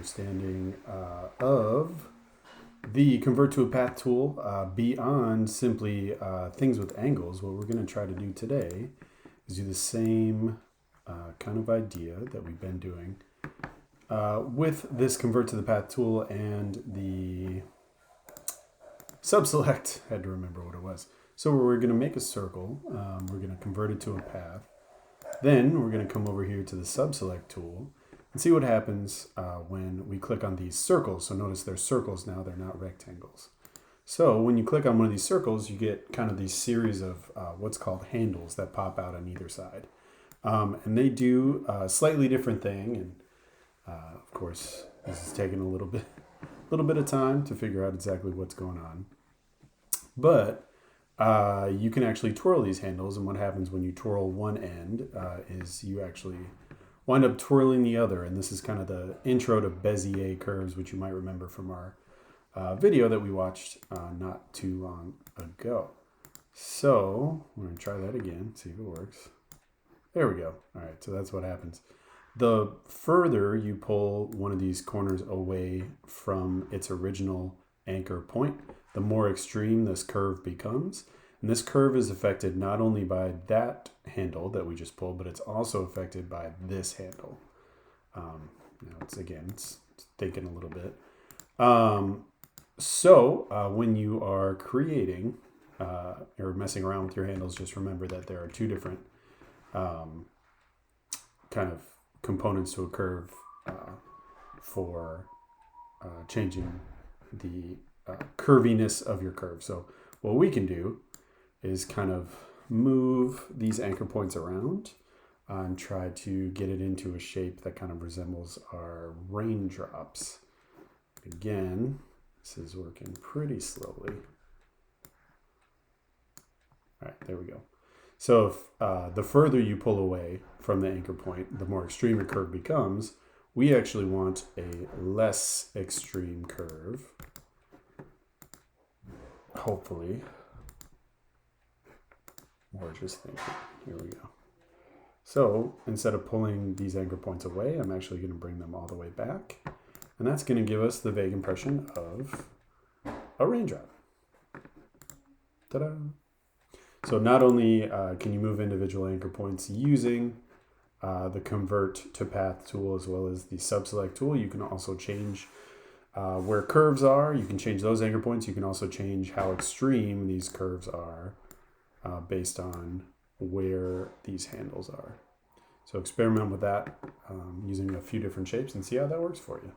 understanding of the convert to a path tool beyond simply things with angles. What we're going to try to do today is do the same kind of idea that we've been doing with this convert to the path tool and the subselect. I had to remember what it was. So we're going to make a circle. We're going to convert it to a path. Then we're going to come over here to the subselect tool and see what happens when we click on these circles. So notice they're circles now, they're not rectangles. So when you click on one of these circles, you get kind of these series of what's called handles that pop out on either side. And they do a slightly different thing. And of course, this is taking a little bit of time to figure out exactly what's going on. But you can actually twirl these handles, and what happens when you twirl one end is you actually wind up twirling the other. And this is kind of the intro to Bezier curves, which you might remember from our video that we watched not too long ago. So we're going to try that again, see if it works. There we go. All right, so that's what happens. The further you pull one of these corners away from its original anchor point, the more extreme this curve becomes. And this curve is affected not only by that handle that we just pulled, but it's also affected by this handle. It's thinking a little bit. So when you are creating or messing around with your handles, just remember that there are two different kind of components to a curve for changing the curviness of your curve. So what we can do is kind of move these anchor points around and try to get it into a shape that kind of resembles our raindrops. Again, this is working pretty slowly. All right, there we go. So if the further you pull away from the anchor point, the more extreme your curve becomes. We actually want a less extreme curve. Hopefully. Or just thinking. Here we go. So instead of pulling these anchor points away, I'm actually going to bring them all the way back. And that's going to give us the vague impression of a raindrop. Ta-da! So not only can you move individual anchor points using the convert to path tool as well as the subselect tool, you can also change where curves are. You can change those anchor points. You can also change how extreme these curves are based on where these handles are. So experiment with that using a few different shapes and see how that works for you.